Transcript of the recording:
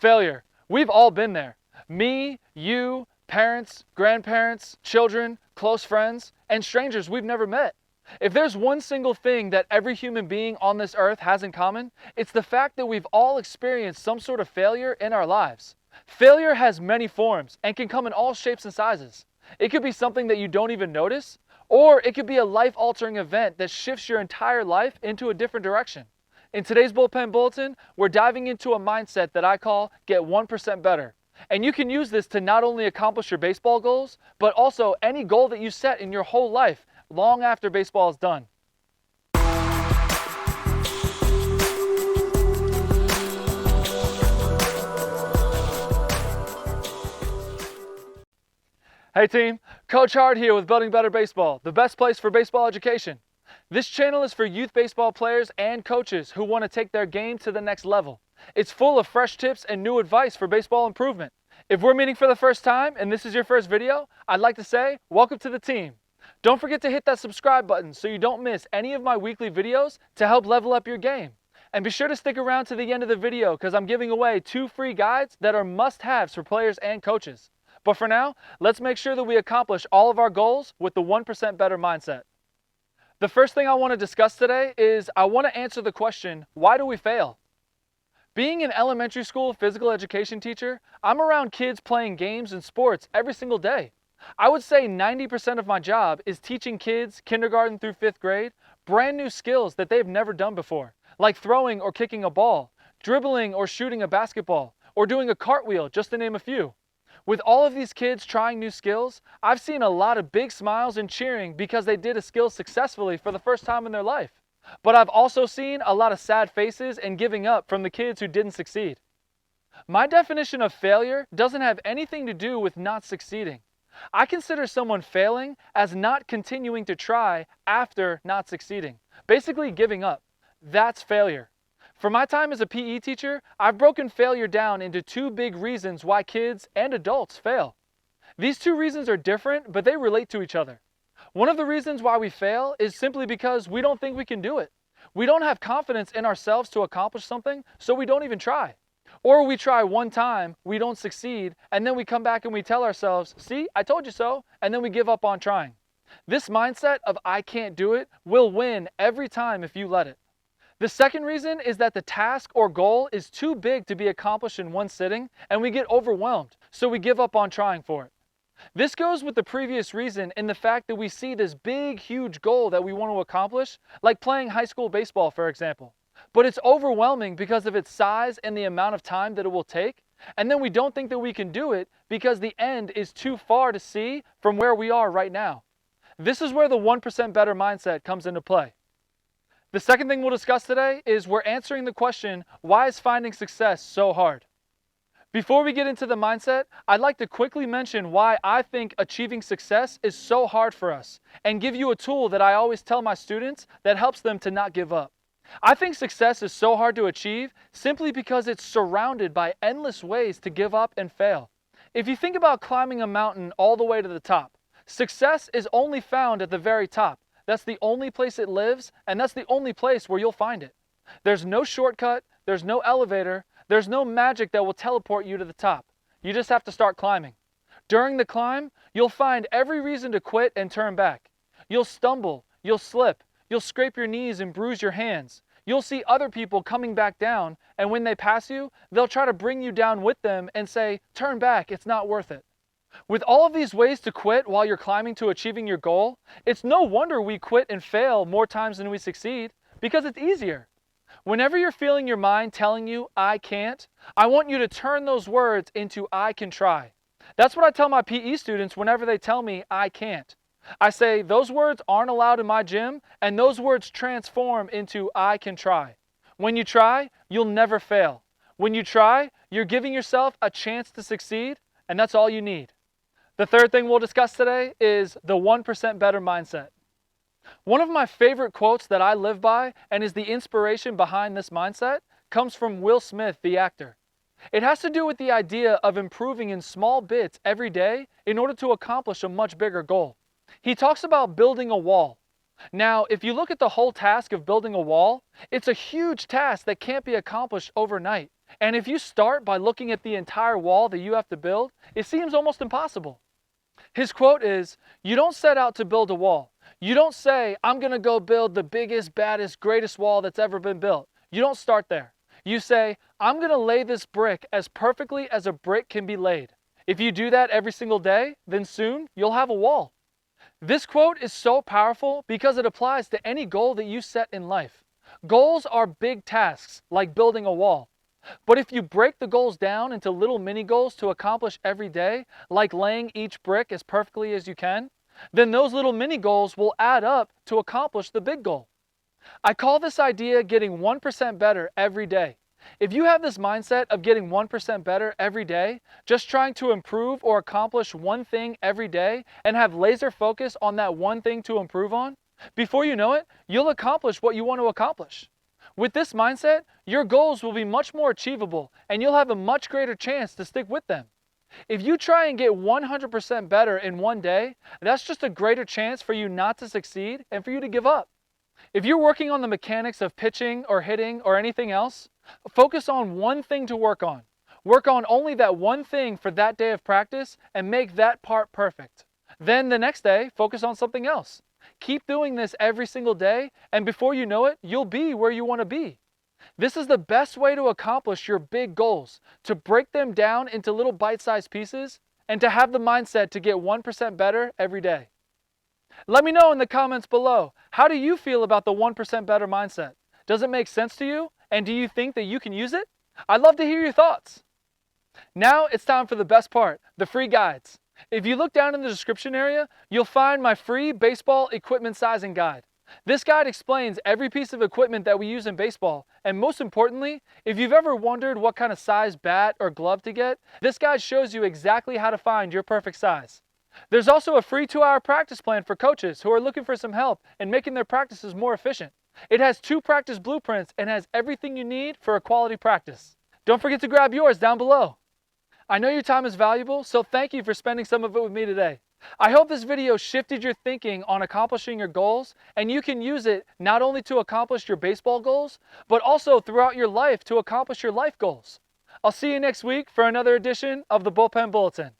Failure. We've all been there. Me, you, parents, grandparents, children, close friends, and strangers we've never met. If there's one single thing that every human being on this earth has in common, it's the fact that we've all experienced some sort of failure in our lives. Failure has many forms and can come in all shapes and sizes. It could be something that you don't even notice, or it could be a life-altering event that shifts your entire life into a different direction. In today's Bullpen Bulletin, we're diving into a mindset that I call Get 1% Better. And you can use this to not only accomplish your baseball goals, but also any goal that you set in your whole life long after baseball is done. Hey team, Coach Hart here with Building Better Baseball, the best place for baseball education. This channel is for youth baseball players and coaches who want to take their game to the next level. It's full of fresh tips and new advice for baseball improvement. If we're meeting for the first time and this is your first video, I'd like to say, welcome to the team. Don't forget to hit that subscribe button so you don't miss any of my weekly videos to help level up your game. And be sure to stick around to the end of the video because I'm giving away 2 free guides that are must-haves for players and coaches. But for now, let's make sure that we accomplish all of our goals with the 1% better mindset. The first thing I want to discuss today is I want to answer the question, why do we fail? Being an elementary school physical education teacher, I'm around kids playing games and sports every single day. I would say 90% of my job is teaching kids, kindergarten through 5th grade, brand new skills that they've never done before, like throwing or kicking a ball, dribbling or shooting a basketball, or doing a cartwheel, just to name a few. With all of these kids trying new skills, I've seen a lot of big smiles and cheering because they did a skill successfully for the first time in their life. But I've also seen a lot of sad faces and giving up from the kids who didn't succeed. My definition of failure doesn't have anything to do with not succeeding. I consider someone failing as not continuing to try after not succeeding, basically giving up. That's failure. For my time as a PE teacher, I've broken failure down into 2 big reasons why kids and adults fail. These 2 reasons are different, but they relate to each other. One of the reasons why we fail is simply because we don't think we can do it. We don't have confidence in ourselves to accomplish something, so we don't even try. Or we try one time, we don't succeed, and then we come back and we tell ourselves, see, I told you so, and then we give up on trying. This mindset of I can't do it will win every time if you let it. The second reason is that the task or goal is too big to be accomplished in one sitting, and we get overwhelmed, so we give up on trying for it. This goes with the previous reason in the fact that we see this big, huge goal that we want to accomplish, like playing high school baseball, for example. But it's overwhelming because of its size and the amount of time that it will take, and then we don't think that we can do it because the end is too far to see from where we are right now. This is where the 1% better mindset comes into play. The second thing we'll discuss today is we're answering the question, why is finding success so hard? Before we get into the mindset, I'd like to quickly mention why I think achieving success is so hard for us and give you a tool that I always tell my students that helps them to not give up. I think success is so hard to achieve simply because it's surrounded by endless ways to give up and fail. If you think about climbing a mountain all the way to the top, success is only found at the very top. That's the only place it lives, and that's the only place where you'll find it. There's no shortcut, there's no elevator, there's no magic that will teleport you to the top. You just have to start climbing. During the climb, you'll find every reason to quit and turn back. You'll stumble, you'll slip, you'll scrape your knees and bruise your hands. You'll see other people coming back down, and when they pass you, they'll try to bring you down with them and say, turn back, it's not worth it. With all of these ways to quit while you're climbing to achieving your goal, it's no wonder we quit and fail more times than we succeed, because it's easier. Whenever you're feeling your mind telling you, I can't, I want you to turn those words into I can try. That's what I tell my PE students whenever they tell me I can't. I say, those words aren't allowed in my gym, and those words transform into I can try. When you try, you'll never fail. When you try, you're giving yourself a chance to succeed, and that's all you need. The third thing we'll discuss today is the 1% better mindset. One of my favorite quotes that I live by and is the inspiration behind this mindset comes from Will Smith, the actor. It has to do with the idea of improving in small bits every day in order to accomplish a much bigger goal. He talks about building a wall. Now, if you look at the whole task of building a wall, it's a huge task that can't be accomplished overnight. And if you start by looking at the entire wall that you have to build, it seems almost impossible. His quote is, "You don't set out to build a wall. You don't say, I'm going to go build the biggest, baddest, greatest wall that's ever been built. You don't start there. You say, I'm going to lay this brick as perfectly as a brick can be laid. If you do that every single day, then soon you'll have a wall." This quote is so powerful because it applies to any goal that you set in life. Goals are big tasks, like building a wall. But if you break the goals down into little mini goals to accomplish every day, like laying each brick as perfectly as you can, then those little mini goals will add up to accomplish the big goal. I call this idea getting 1% better every day. If you have this mindset of getting 1% better every day, just trying to improve or accomplish one thing every day and have laser focus on that one thing to improve on, before you know it, you'll accomplish what you want to accomplish. With this mindset, your goals will be much more achievable and you'll have a much greater chance to stick with them. If you try and get 100% better in one day, that's just a greater chance for you not to succeed and for you to give up. If you're working on the mechanics of pitching or hitting or anything else, focus on one thing to work on. Work on only that one thing for that day of practice and make that part perfect. Then the next day, focus on something else. Keep doing this every single day, and before you know it, you'll be where you want to be. This is the best way to accomplish your big goals, to break them down into little bite-sized pieces, and to have the mindset to get 1% better every day. Let me know in the comments below, how do you feel about the 1% better mindset? Does it make sense to you? And do you think that you can use it? I'd love to hear your thoughts. Now it's time for the best part, the free guides. If you look down in the description area, you'll find my free baseball equipment sizing guide. This guide explains every piece of equipment that we use in baseball, and most importantly, if you've ever wondered what kind of size bat or glove to get, this guide shows you exactly how to find your perfect size. There's also a free 2-hour practice plan for coaches who are looking for some help in making their practices more efficient. It has 2 practice blueprints and has everything you need for a quality practice. Don't forget to grab yours down below. I know your time is valuable, so thank you for spending some of it with me today. I hope this video shifted your thinking on accomplishing your goals, and you can use it not only to accomplish your baseball goals, but also throughout your life to accomplish your life goals. I'll see you next week for another edition of the Bullpen Bulletin.